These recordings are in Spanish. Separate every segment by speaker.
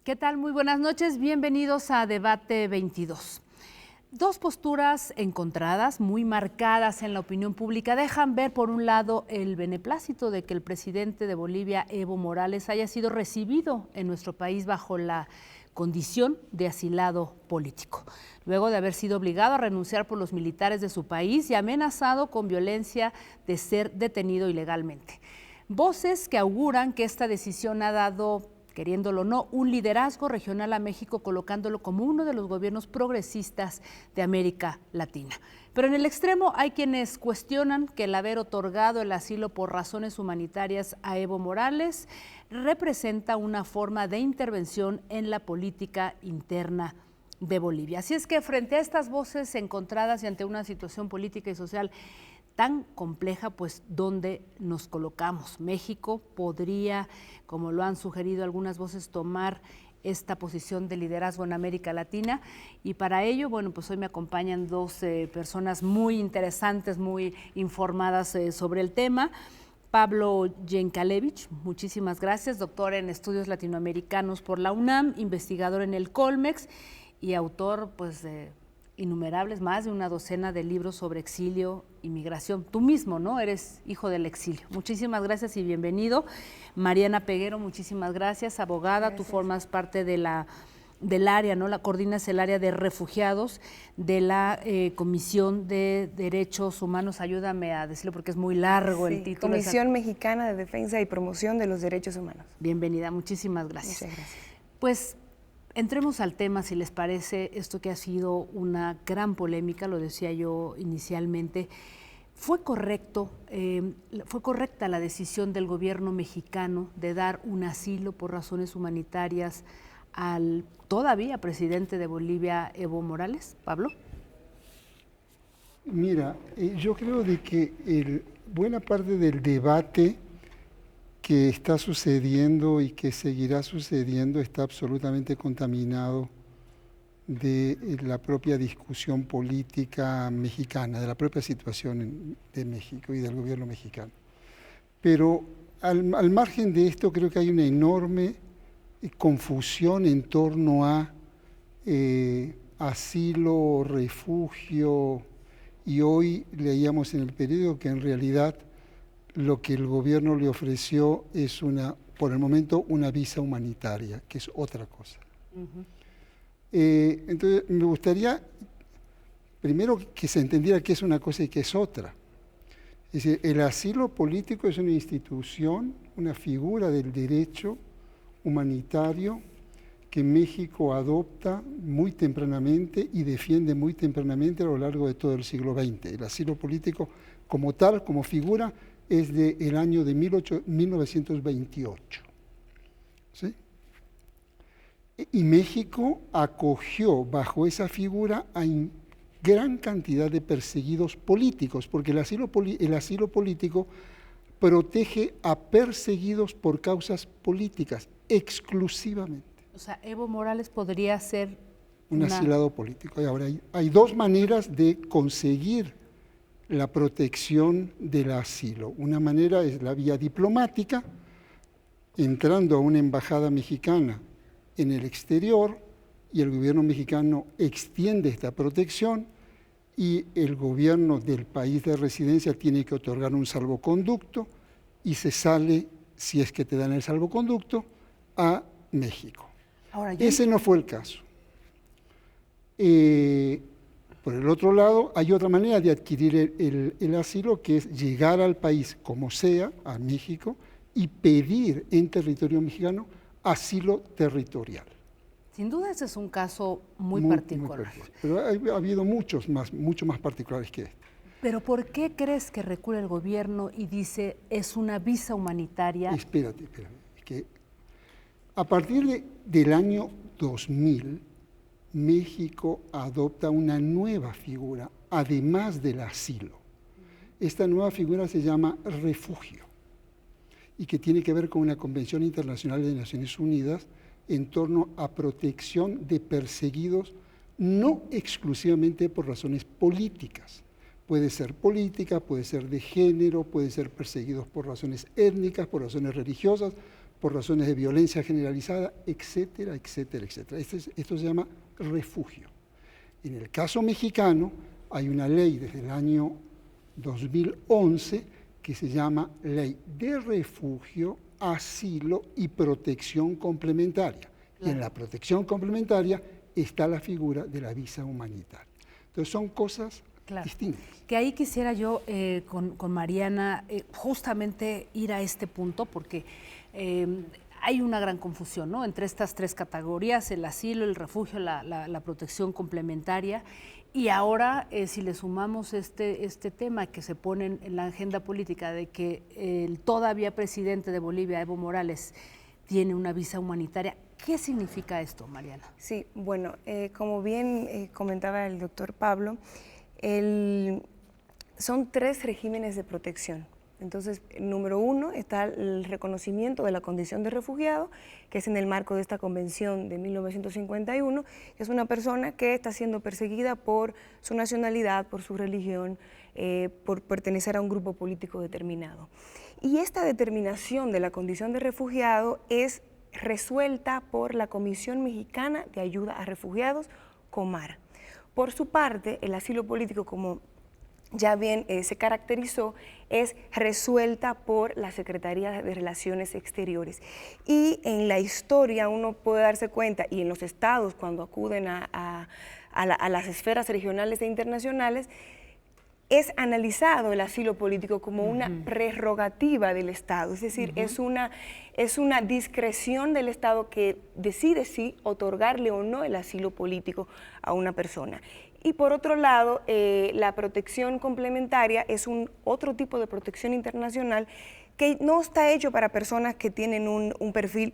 Speaker 1: ¿Qué tal? Muy buenas noches, bienvenidos a Debate 22. Dos posturas encontradas, muy marcadas en la opinión pública, dejan ver por un lado el beneplácito de que el presidente de Bolivia, Evo Morales, haya sido recibido en nuestro país bajo la condición de asilado político, luego de haber sido obligado a renunciar por los militares de su país y amenazado con violencia de ser detenido ilegalmente. Voces que auguran que esta decisión ha dado, queriéndolo o no, un liderazgo regional a México, colocándolo como uno de los gobiernos progresistas de América Latina. Pero en el extremo hay quienes cuestionan que el haber otorgado el asilo por razones humanitarias a Evo Morales representa una forma de intervención en la política interna de Bolivia. Así es que frente a estas voces encontradas y ante una situación política y social tan compleja, pues ¿dónde nos colocamos? México podría, como lo han sugerido algunas voces, tomar esta posición de liderazgo en América Latina, y para ello, bueno, pues hoy me acompañan dos personas muy interesantes, muy informadas sobre el tema. Pablo Yenkalevich, muchísimas gracias, doctor en estudios latinoamericanos por la UNAM, investigador en el Colmex y autor pues de innumerables, más de una docena de libros sobre exilio y migración. Tú mismo, ¿no? Eres hijo del exilio. Muchísimas gracias y bienvenido. Mariana Peguero, muchísimas gracias, abogada. Gracias. Tú formas parte de del área, ¿no? Coordinas el área de refugiados de la Comisión de Derechos Humanos. Ayúdame a decirlo porque es muy largo el título.
Speaker 2: Comisión Mexicana de Defensa y Promoción de los Derechos Humanos.
Speaker 1: Bienvenida, muchísimas gracias.
Speaker 2: Muchas gracias.
Speaker 1: Pues entremos al tema, si les parece, esto que ha sido una gran polémica, lo decía yo inicialmente. ¿Fue correcta la decisión del gobierno mexicano de dar un asilo por razones humanitarias al todavía presidente de Bolivia, Evo Morales? Pablo.
Speaker 3: Mira, yo creo de que buena parte del debate que está sucediendo y que seguirá sucediendo está absolutamente contaminado de la propia discusión política mexicana, de la propia situación de México y del gobierno mexicano. Pero al margen de esto, creo que hay una enorme confusión en torno a asilo, refugio, y hoy leíamos en el periódico que en realidad lo que el gobierno le ofreció es por el momento, una visa humanitaria, que es otra cosa. Entonces, me gustaría primero que se entendiera qué es una cosa y qué es otra. Es decir, el asilo político es una institución, una figura del derecho humanitario que México adopta muy tempranamente y defiende muy tempranamente a lo largo de todo el siglo XX. El asilo político como tal, como figura, es del año de 1928. ¿Sí? Y México acogió bajo esa figura a gran cantidad de perseguidos políticos, porque el asilo político protege a perseguidos por causas políticas, exclusivamente.
Speaker 1: O sea, Evo Morales podría ser
Speaker 3: un asilado político. Y ahora hay dos maneras de conseguir la protección del asilo. Una manera es la vía diplomática, entrando a una embajada mexicana en el exterior, y el gobierno mexicano extiende esta protección y el gobierno del país de residencia tiene que otorgar un salvoconducto y se sale, si es que te dan el salvoconducto, a México. Ahora, ese no fue el caso. Por el otro lado, hay otra manera de adquirir el asilo, que es llegar al país como sea, a México, y pedir en territorio mexicano asilo territorial.
Speaker 1: Sin duda ese es un caso muy particular.
Speaker 3: Pero ha habido mucho más particulares que este.
Speaker 1: ¿Pero por qué crees que recula el gobierno y dice es una visa humanitaria?
Speaker 3: Espérate. Es que a partir del año 2000, México adopta una nueva figura, además del asilo. Esta nueva figura se llama refugio y que tiene que ver con una Convención Internacional de Naciones Unidas en torno a protección de perseguidos, no exclusivamente por razones políticas. Puede ser política, puede ser de género, puede ser perseguidos por razones étnicas, por razones religiosas, por razones de violencia generalizada, etcétera, etcétera, etcétera. Esto se llama refugio. En el caso mexicano hay una ley desde el año 2011 que se llama Ley de Refugio, Asilo y Protección Complementaria. Y en la protección complementaria está la figura de la visa humanitaria. Entonces son cosas distintas.
Speaker 1: Que ahí quisiera yo con Mariana justamente ir a este punto porque hay una gran confusión, ¿no?, entre estas tres categorías: el asilo, el refugio, la protección complementaria. Y ahora, si le sumamos este tema que se pone en la agenda política de que el todavía presidente de Bolivia, Evo Morales, tiene una visa humanitaria, ¿qué significa esto, Mariana?
Speaker 2: Sí, bueno, como bien comentaba el doctor Pablo, son 3 regímenes de protección. Entonces, número 1 está el reconocimiento de la condición de refugiado, que es en el marco de esta convención de 1951, que es una persona que está siendo perseguida por su nacionalidad, por su religión, por pertenecer a un grupo político determinado. Y esta determinación de la condición de refugiado es resuelta por la Comisión Mexicana de Ayuda a Refugiados, Comar. Por su parte, el asilo político, como ya bien se caracterizó, es resuelta por la Secretaría de Relaciones Exteriores. Y en la historia uno puede darse cuenta, y en los estados cuando acuden a las esferas regionales e internacionales, es analizado el asilo político como una prerrogativa del Estado, es decir, es una discreción del Estado que decide si otorgarle o no el asilo político a una persona. Y por otro lado, la protección complementaria es otro tipo de protección internacional que no está hecho para personas que tienen un perfil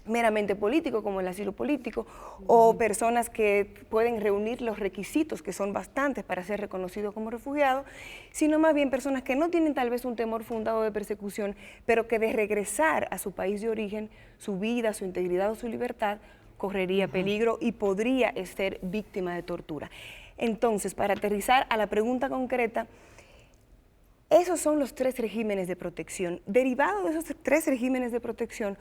Speaker 2: meramente político, como el asilo político, o personas que pueden reunir los requisitos, que son bastantes para ser reconocidos como refugiados, sino más bien personas que no tienen tal vez un temor fundado de persecución, pero que de regresar a su país de origen, su vida, su integridad o su libertad, correría peligro y podría ser víctima de tortura. Entonces, para aterrizar a la pregunta concreta, esos son los 3 regímenes de protección. Derivado de esos 3 regímenes de protección,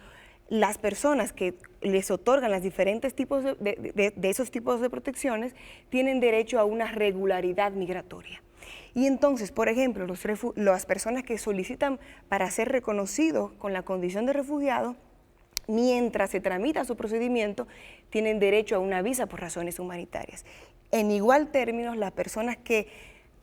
Speaker 2: las personas que les otorgan los diferentes tipos de esos tipos de protecciones tienen derecho a una regularidad migratoria. Y entonces, por ejemplo, las personas que solicitan para ser reconocidos con la condición de refugiado, mientras se tramita su procedimiento, tienen derecho a una visa por razones humanitarias. En igual términos, las personas que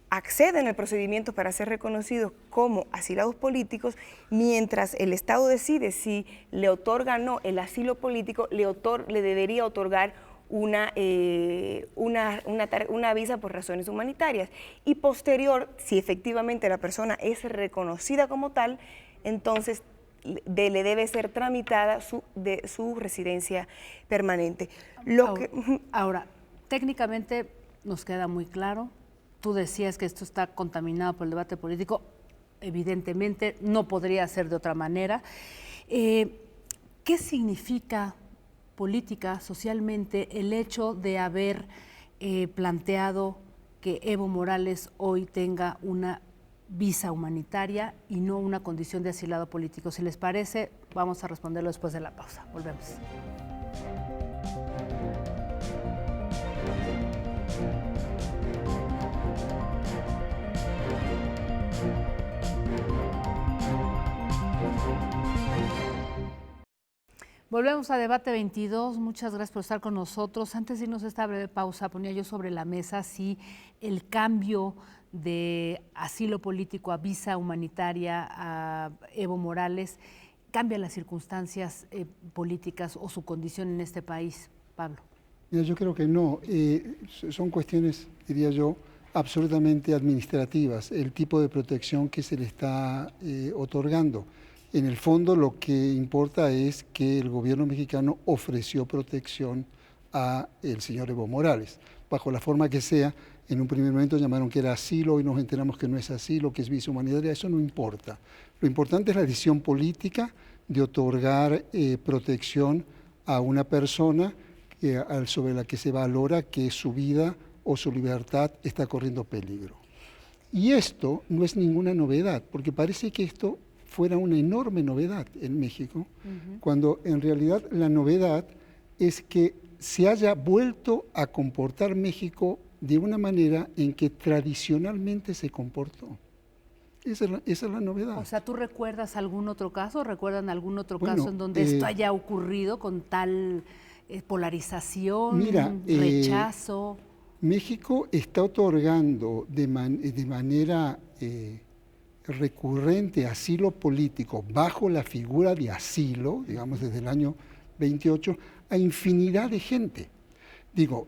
Speaker 2: acceden al procedimiento para ser reconocidos como asilados políticos, mientras el Estado decide si le otorga o no el asilo político, le debería otorgar una visa por razones humanitarias. Y posterior, si efectivamente la persona es reconocida como tal, entonces le debe ser tramitada su residencia permanente.
Speaker 1: Ahora, técnicamente nos queda muy claro. Tú decías que esto está contaminado por el debate político, evidentemente no podría ser de otra manera. ¿Qué significa política, socialmente, el hecho de haber planteado que Evo Morales hoy tenga una visa humanitaria y no una condición de asilado político? Si les parece, vamos a responderlo después de la pausa. Volvemos. Volvemos a Debate 22, muchas gracias por estar con nosotros. Antes de irnos a esta breve pausa, ponía yo sobre la mesa si el cambio de asilo político a visa humanitaria a Evo Morales cambia las circunstancias políticas o su condición en este país, Pablo.
Speaker 3: Mira, yo creo que no, son cuestiones, diría yo, absolutamente administrativas, el tipo de protección que se le está otorgando. En el fondo lo que importa es que el gobierno mexicano ofreció protección a el señor Evo Morales, bajo la forma que sea. En un primer momento llamaron que era asilo y nos enteramos que no es asilo, que es visa humanitaria, eso no importa. Lo importante es la decisión política de otorgar protección a una persona sobre la que se valora que su vida o su libertad está corriendo peligro. Y esto no es ninguna novedad, porque parece que esto fuera una enorme novedad en México, cuando en realidad la novedad es que se haya vuelto a comportar México de una manera en que tradicionalmente se comportó. Esa es la novedad.
Speaker 1: O sea, ¿tú recuerdas algún otro caso? ¿Recuerdan algún otro
Speaker 3: Bueno,
Speaker 1: caso en donde esto haya ocurrido con tal polarización,
Speaker 3: mira,
Speaker 1: rechazo?
Speaker 3: México está otorgando de manera recurrente asilo político bajo la figura de asilo, digamos desde el año 28, a infinidad de gente. Digo,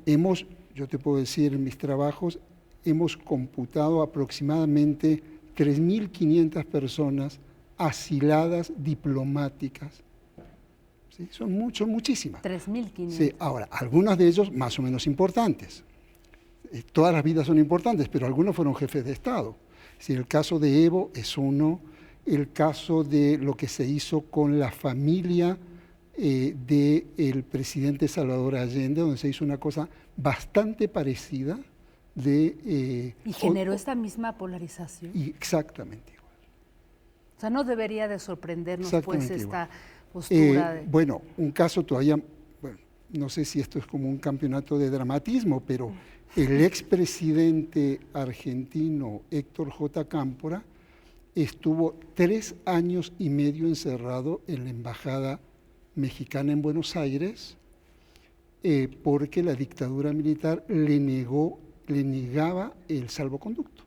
Speaker 3: yo te puedo decir en mis trabajos, hemos computado aproximadamente 3.500 personas asiladas diplomáticas. ¿Sí? Son muchísimas.
Speaker 1: 3.500.
Speaker 3: Sí, ahora, algunos de ellos más o menos importantes. Todas las vidas son importantes, pero algunos fueron jefes de Estado. Sí, el caso de Evo es uno, el caso de lo que se hizo con la familia del presidente Salvador Allende, donde se hizo una cosa bastante parecida.
Speaker 1: ¿Y generó esta misma polarización?
Speaker 3: Exactamente igual.
Speaker 1: O sea, no debería de sorprendernos pues esta
Speaker 3: igual.
Speaker 1: postura.
Speaker 3: Bueno, un caso todavía, bueno, no sé si esto es como un campeonato de dramatismo, pero el expresidente argentino Héctor J. Cámpora estuvo 3 años y medio encerrado en la embajada mexicana en Buenos Aires porque la dictadura militar le negaba el salvoconducto.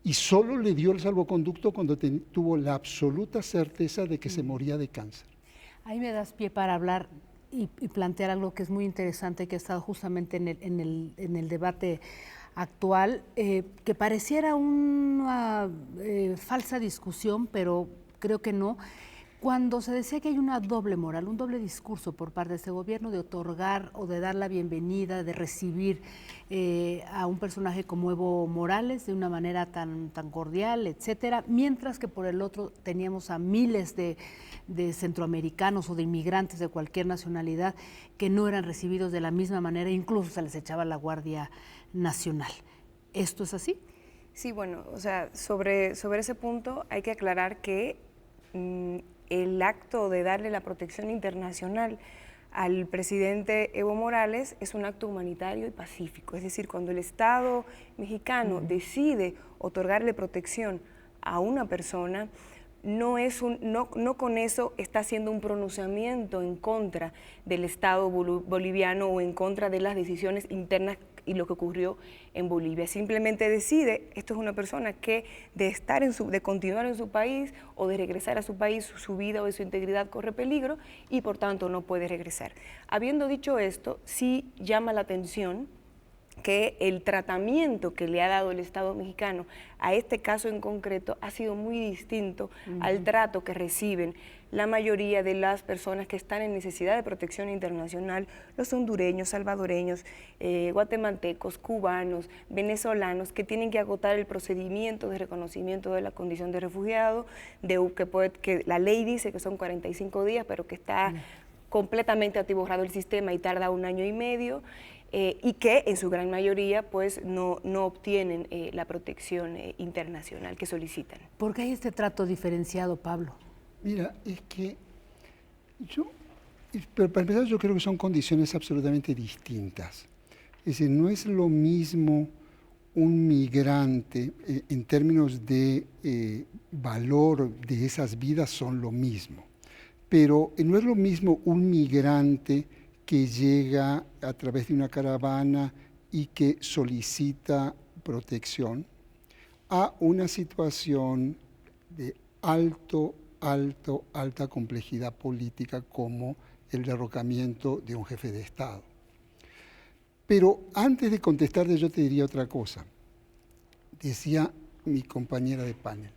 Speaker 3: Y solo le dio el salvoconducto cuando tuvo la absoluta certeza de que se moría de cáncer.
Speaker 1: Ahí me das pie para hablar y plantear algo que es muy interesante, que ha estado justamente en el debate actual, que pareciera una falsa discusión, pero creo que no. Cuando se decía que hay una doble moral, un doble discurso por parte de este gobierno de otorgar o de dar la bienvenida, de recibir a un personaje como Evo Morales de una manera tan cordial, etcétera, mientras que por el otro teníamos a miles de centroamericanos o de inmigrantes de cualquier nacionalidad que no eran recibidos de la misma manera, incluso se les echaba la Guardia Nacional. ¿Esto es así?
Speaker 2: Sí, bueno, o sea, sobre ese punto hay que aclarar que el acto de darle la protección internacional al presidente Evo Morales es un acto humanitario y pacífico. Es decir, cuando el Estado mexicano decide otorgarle protección a una persona, no con eso está haciendo un pronunciamiento en contra del Estado boliviano o en contra de las decisiones internas y lo que ocurrió en Bolivia. Simplemente decide, esto es una persona que de continuar en su país o de regresar a su país, su vida o su integridad corre peligro y por tanto no puede regresar. Habiendo dicho esto, sí llama la atención que el tratamiento que le ha dado el Estado mexicano a este caso en concreto ha sido muy distinto al trato que reciben la mayoría de las personas que están en necesidad de protección internacional, los hondureños, salvadoreños, guatemaltecos, cubanos, venezolanos, que tienen que agotar el procedimiento de reconocimiento de la condición de refugiado, que la ley dice que son 45 días, pero que está completamente atiborrado el sistema y tarda 1 año y medio, y que en su gran mayoría pues no obtienen la protección internacional que solicitan.
Speaker 1: ¿Por qué hay este trato diferenciado, Pablo?
Speaker 3: Mira, es que pero para empezar yo creo que son condiciones absolutamente distintas. Es decir, no es lo mismo un migrante, en términos de valor de esas vidas son lo mismo, pero no es lo mismo un migrante que llega a través de una caravana y que solicita protección a una situación de alta complejidad política como el derrocamiento de un jefe de Estado. Pero antes de contestarte yo te diría otra cosa. Decía mi compañera de panel,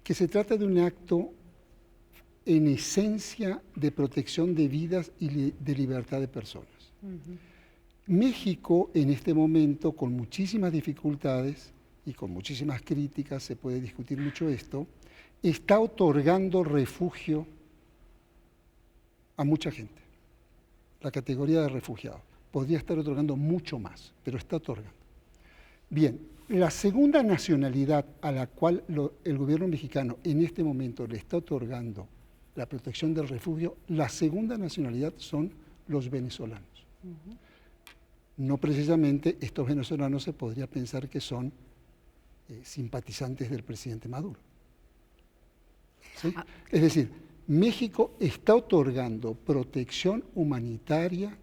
Speaker 3: que se trata de un acto en esencia de protección de vidas y de libertad de personas. México en este momento, con muchísimas dificultades y con muchísimas críticas, se puede discutir mucho esto, está otorgando refugio a mucha gente, la categoría de refugiado. Podría estar otorgando mucho más, pero está otorgando. Bien, la segunda nacionalidad a la cual el gobierno mexicano en este momento le está otorgando la protección del refugio, la segunda nacionalidad son los venezolanos. No precisamente estos venezolanos se podría pensar que son simpatizantes del presidente Maduro. ¿Sí? Es decir, México está otorgando protección humanitaria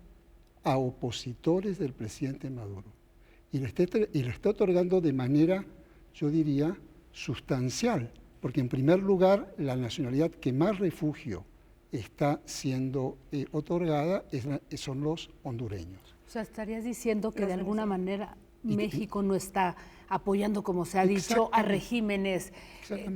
Speaker 3: a opositores del presidente Maduro y lo está otorgando de manera, yo diría, sustancial, porque en primer lugar la nacionalidad que más refugio está siendo otorgada son los hondureños.
Speaker 1: O sea, estarías diciendo que de alguna manera México no está apoyando, como se ha dicho, a regímenes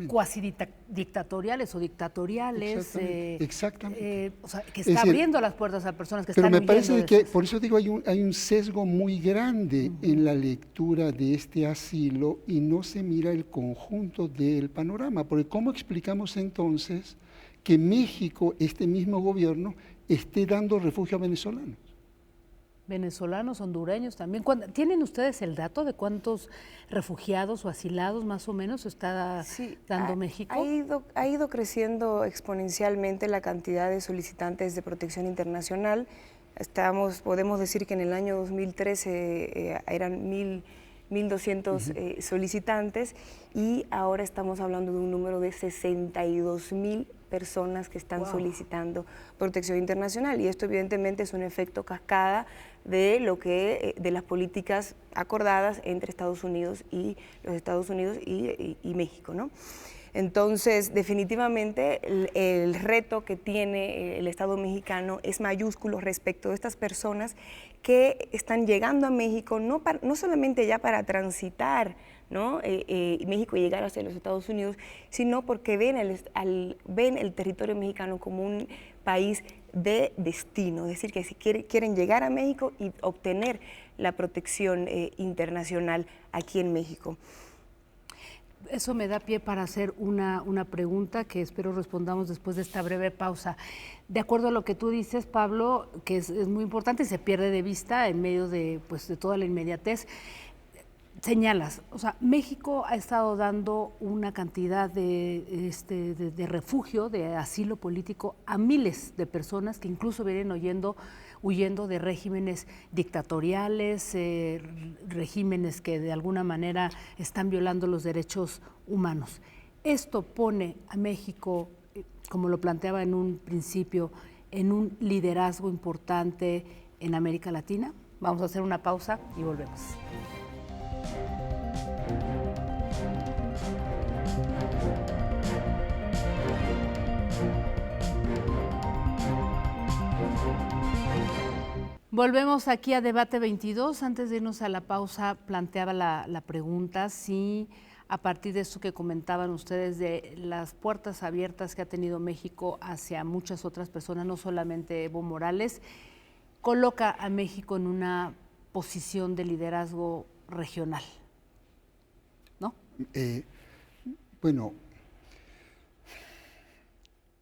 Speaker 1: cuasi dictatoriales o dictatoriales.
Speaker 3: Exactamente.
Speaker 1: O sea, que está abriendo las puertas a personas que
Speaker 3: pero
Speaker 1: están
Speaker 3: me parece que,
Speaker 1: huyendo
Speaker 3: por eso digo, hay un sesgo muy grande en la lectura de este asilo y no se mira el conjunto del panorama. Porque ¿cómo explicamos entonces que México, este mismo gobierno, esté dando refugio a venezolanos?
Speaker 1: Venezolanos, hondureños también. ¿Tienen ustedes el dato de cuántos refugiados o asilados más o menos está dando México?
Speaker 2: Ha ido creciendo exponencialmente la cantidad de solicitantes de protección internacional. Podemos decir que en el año 2013 eran 1.200 solicitantes y ahora estamos hablando de un número de 62.000 personas que están solicitando protección internacional, y esto evidentemente es un efecto cascada de las políticas acordadas entre Estados Unidos y México, ¿no? Entonces, definitivamente el reto que tiene el Estado mexicano es mayúsculo respecto de estas personas que están llegando a México, no solamente ya para transitar, ¿no? México y llegar hacia los Estados Unidos, sino porque ven el territorio mexicano como un país de destino, es decir, que si quieren llegar a México y obtener la protección internacional aquí en México.
Speaker 1: Eso me da pie para hacer una pregunta que espero respondamos después de esta breve pausa. De acuerdo a lo que tú dices, Pablo, que es muy importante y se pierde de vista en medio de toda la inmediatez, señalas, o sea, México ha estado dando una cantidad de refugio, de asilo político a miles de personas que incluso vienen huyendo de regímenes dictatoriales, regímenes que de alguna manera están violando los derechos humanos. Esto pone a México, como lo planteaba en un principio, en un liderazgo importante en América Latina. Vamos a hacer una pausa y volvemos. Volvemos aquí a Debate 22. Antes de irnos a la pausa, planteaba la pregunta si a partir de eso que comentaban ustedes de las puertas abiertas que ha tenido México hacia muchas otras personas, no solamente Evo Morales, coloca a México en una posición de liderazgo regional, ¿no?
Speaker 3: Bueno,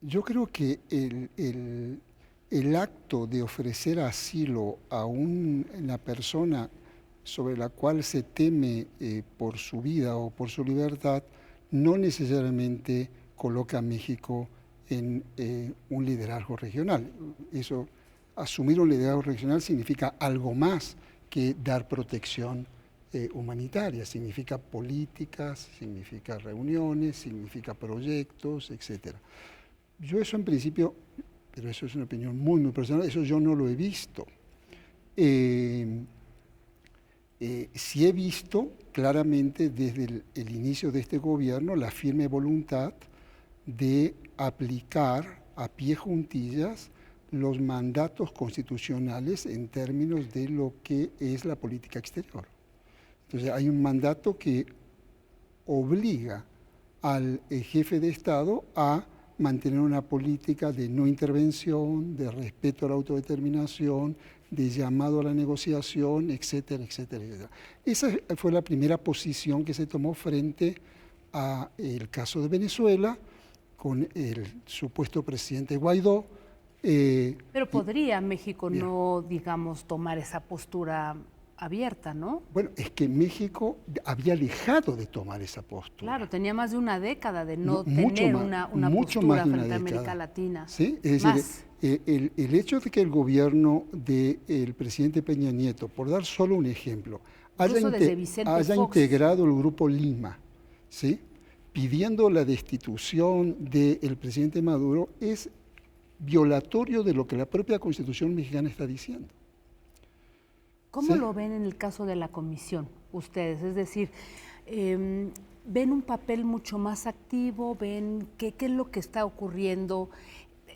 Speaker 3: yo creo que el acto de ofrecer asilo a una persona sobre la cual se teme por su vida o por su libertad no necesariamente coloca a México en un liderazgo regional. Eso, asumir un liderazgo regional significa algo más que dar protección humanitaria, significa políticas, significa reuniones, significa proyectos, etc. Yo eso en principio, pero eso es una opinión muy, muy personal, eso yo no lo he visto. Sí he visto claramente desde el inicio de este gobierno la firme voluntad de aplicar a pie juntillas los mandatos constitucionales en términos de lo que es la política exterior. Entonces hay un mandato que obliga al jefe de Estado a mantener una política de no intervención, de respeto a la autodeterminación, de llamado a la negociación, etcétera, etcétera, etcétera. Esa fue la primera posición que se tomó frente al caso de Venezuela, con el supuesto presidente Guaidó.
Speaker 1: Pero podría México no, digamos, tomar esa postura abierta, ¿no?
Speaker 3: Bueno, es que México había dejado de tomar esa postura.
Speaker 1: Claro, tenía más de una década de no
Speaker 3: Mucho
Speaker 1: tener
Speaker 3: más,
Speaker 1: una
Speaker 3: mucho
Speaker 1: postura
Speaker 3: más de una
Speaker 1: frente a América
Speaker 3: década.
Speaker 1: Latina.
Speaker 3: ¿Sí? Es
Speaker 1: Más.
Speaker 3: decir, el hecho de que el gobierno del presidente Peña Nieto, por dar solo un ejemplo,
Speaker 1: Incluso desde Vicente
Speaker 3: haya
Speaker 1: Fox.
Speaker 3: integrado el Grupo Lima, ¿sí? Pidiendo la destitución del presidente Maduro, es violatorio de lo que la propia Constitución mexicana está diciendo.
Speaker 1: ¿Cómo
Speaker 3: ¿Sí?
Speaker 1: lo ven en el caso de la comisión ustedes? Es decir, ¿ven un papel mucho más activo? ¿Ven qué es lo que está ocurriendo?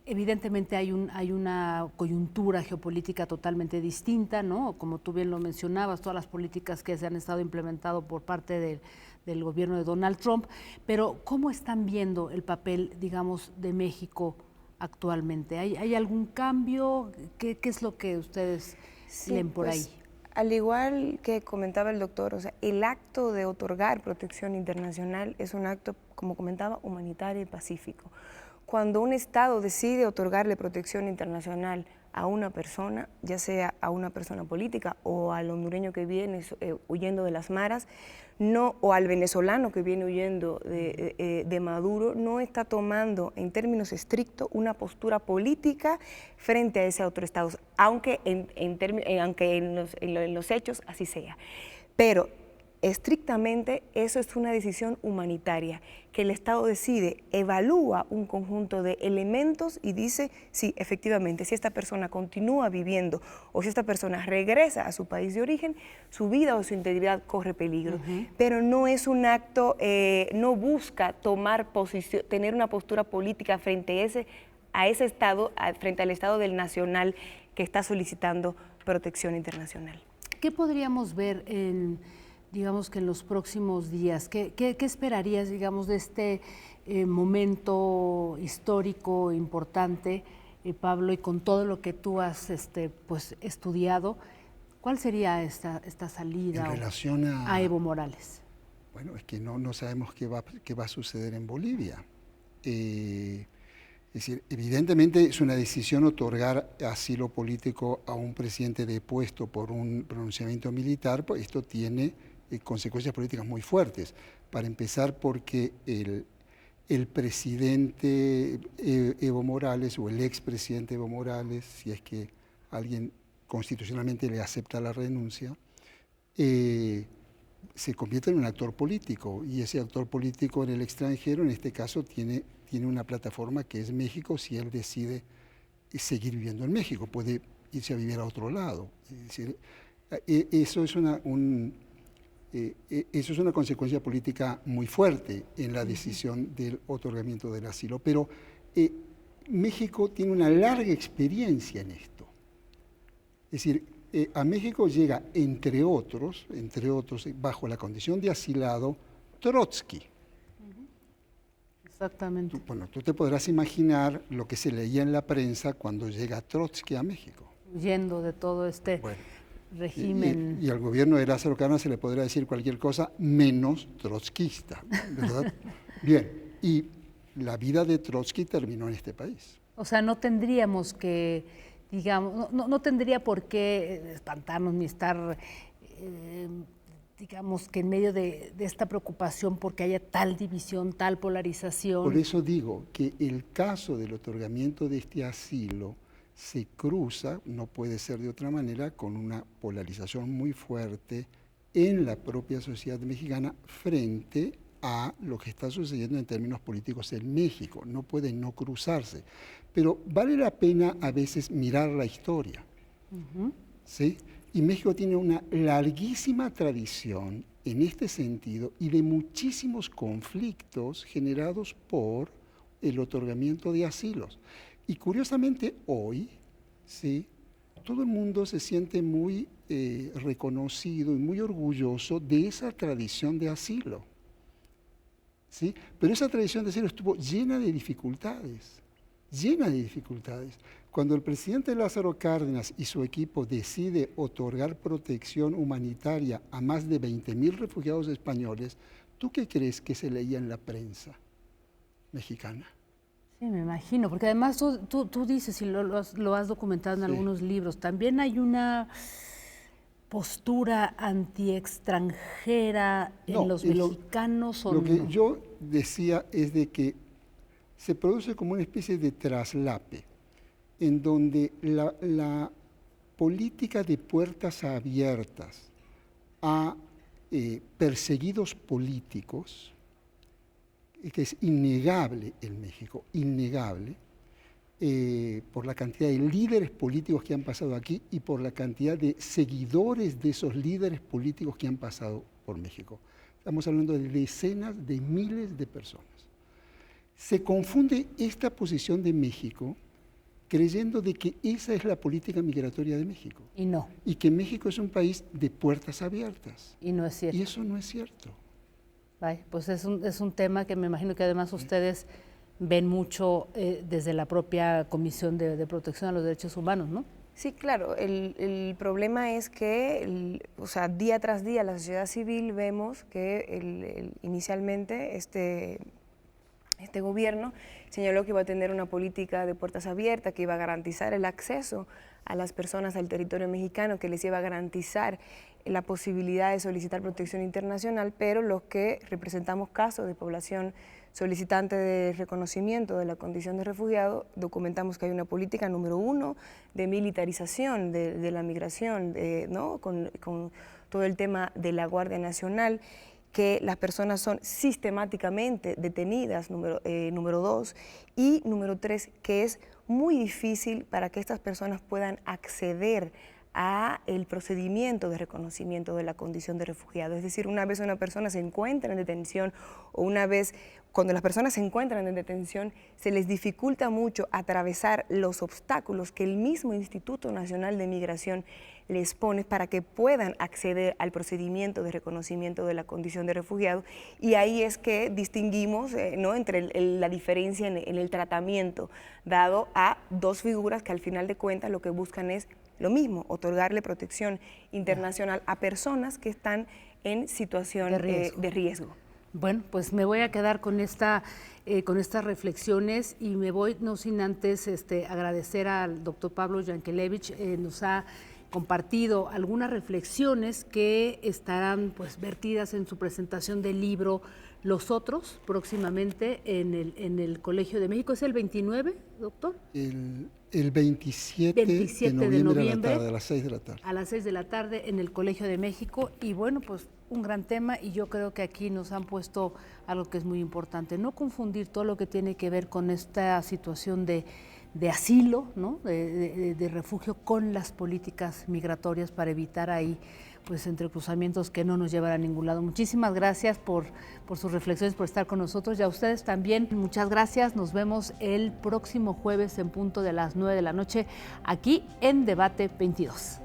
Speaker 1: Evidentemente hay una coyuntura geopolítica totalmente distinta, ¿no? Como tú bien lo mencionabas, todas las políticas que se han estado implementando por parte del gobierno de Donald Trump, pero ¿cómo están viendo el papel, digamos, de México actualmente? ¿Hay algún cambio? ¿Qué es lo que ustedes leen por ahí?
Speaker 2: Al igual que comentaba el doctor, o sea, el acto de otorgar protección internacional es un acto, como comentaba, humanitario y pacífico. Cuando un Estado decide otorgarle protección internacional a una persona, ya sea a una persona política o al hondureño que viene huyendo de las maras, no, o al venezolano que viene huyendo de Maduro, no está tomando en términos estrictos una postura política frente a ese otro Estado, aunque en los hechos así sea. Pero estrictamente eso es una decisión humanitaria, que el Estado decide, evalúa un conjunto de elementos y dice, sí, efectivamente, si esta persona continúa viviendo o si esta persona regresa a su país de origen, su vida o su integridad corre peligro. Pero no es un acto, no busca tomar posición, tener una postura política frente a ese Estado, frente al Estado del nacional que está solicitando protección internacional.
Speaker 1: ¿Qué podríamos ver digamos que en los próximos días? ¿Qué esperarías, digamos, de este momento histórico importante, Pablo, y con todo lo que tú has pues, estudiado? ¿Cuál sería esta salida
Speaker 3: en relación
Speaker 1: a Evo Morales?
Speaker 3: Bueno, es que no sabemos qué va a suceder en Bolivia. Es decir, evidentemente es una decisión otorgar asilo político a un presidente depuesto por un pronunciamiento militar, pues esto tiene consecuencias políticas muy fuertes. Para empezar, porque el presidente Evo Morales o el expresidente Evo Morales, si es que alguien constitucionalmente le acepta la renuncia, se convierte en un actor político, y ese actor político en el extranjero, en este caso, tiene una plataforma que es México. Si él decide seguir viviendo en México, puede irse a vivir a otro lado. Es decir, eso es una consecuencia política muy fuerte en la decisión del otorgamiento del asilo. Pero México tiene una larga experiencia en esto. Es decir, a México llega, entre otros, bajo la condición de asilado, Trotsky.
Speaker 1: Exactamente.
Speaker 3: Tú te podrás imaginar lo que se leía en la prensa cuando llega Trotsky a México.
Speaker 1: Huyendo de todo régimen.
Speaker 3: Y al gobierno de Lázaro Cárdenas se le podría decir cualquier cosa menos trotskista, ¿verdad? Bien, y la vida de Trotsky terminó en este país.
Speaker 1: O sea, no tendríamos que, digamos, no tendría por qué espantarnos ni estar, digamos, que en medio de esta preocupación porque haya tal división, tal polarización.
Speaker 3: Por eso digo que el caso del otorgamiento de este asilo se cruza, no puede ser de otra manera, con una polarización muy fuerte en la propia sociedad mexicana frente a lo que está sucediendo en términos políticos en México. No puede no cruzarse. Pero vale la pena a veces mirar la historia. ¿Sí? Y México tiene una larguísima tradición en este sentido y de muchísimos conflictos generados por el otorgamiento de asilos. Y curiosamente hoy, ¿sí?, todo el mundo se siente muy reconocido y muy orgulloso de esa tradición de asilo. ¿Sí? Pero esa tradición de asilo estuvo llena de dificultades, llena de dificultades. Cuando el presidente Lázaro Cárdenas y su equipo decide otorgar protección humanitaria a más de 20,000 refugiados españoles, ¿tú qué crees que se leía en la prensa mexicana?
Speaker 1: Sí, me imagino, porque además tú dices, y lo has documentado en algunos libros, también hay una postura anti-extranjera en los mexicanos? ¿O
Speaker 3: lo que
Speaker 1: no?
Speaker 3: yo decía es de que se produce como una especie de traslape, en donde la política de puertas abiertas a perseguidos políticos, que es innegable en México, innegable, por la cantidad de líderes políticos que han pasado aquí y por la cantidad de seguidores de esos líderes políticos que han pasado por México. Estamos hablando de decenas de miles de personas. Se confunde esta posición de México creyendo de que esa es la política migratoria de México.
Speaker 1: Y no.
Speaker 3: Y que México es un país de puertas abiertas.
Speaker 1: Y no es cierto.
Speaker 3: Y eso no es cierto.
Speaker 1: Vaya, pues es un tema que me imagino que además ustedes ven mucho desde la propia Comisión de Protección a los Derechos Humanos, ¿no?
Speaker 2: Sí, claro. El problema es que, o sea, día tras día la sociedad civil vemos que inicialmente este gobierno señaló que iba a tener una política de puertas abiertas, que iba a garantizar el acceso a las personas al territorio mexicano, que les iba a garantizar la posibilidad de solicitar protección internacional, pero los que representamos casos de población solicitante de reconocimiento de la condición de refugiado, documentamos que hay una política número 1 de militarización de la migración, ¿no? con todo el tema de la Guardia Nacional, que las personas son sistemáticamente detenidas, número 2, y número 3, que es muy difícil para que estas personas puedan acceder a el procedimiento de reconocimiento de la condición de refugiado. Es decir, una vez una persona se encuentra en detención o una vez cuando las personas se encuentran en detención, se les dificulta mucho atravesar los obstáculos que el mismo Instituto Nacional de Migración les pone para que puedan acceder al procedimiento de reconocimiento de la condición de refugiado, y ahí es que distinguimos ¿no? entre la diferencia en el tratamiento dado a dos figuras que al final de cuentas lo que buscan es lo mismo, otorgarle protección internacional a personas que están en situación de riesgo.
Speaker 1: Bueno, pues me voy a quedar con estas reflexiones y me voy no sin antes agradecer al doctor Pablo Yankelevich, nos ha compartido algunas reflexiones que estarán pues vertidas en su presentación del libro Los Otros, próximamente en el Colegio de México. ¿Es el 29, doctor?
Speaker 3: El 27 de noviembre a las 6 de la tarde.
Speaker 1: A las 6 de la tarde en el Colegio de México. Y bueno, pues un gran tema, y yo creo que aquí nos han puesto algo que es muy importante, no confundir todo lo que tiene que ver con esta situación de asilo, ¿no? de refugio con las políticas migratorias para evitar ahí pues entrecruzamientos que no nos llevan a ningún lado. Muchísimas gracias por sus reflexiones, por estar con nosotros, y a ustedes también muchas gracias. Nos vemos el próximo jueves en punto de las 9 de la noche aquí en Debate 22.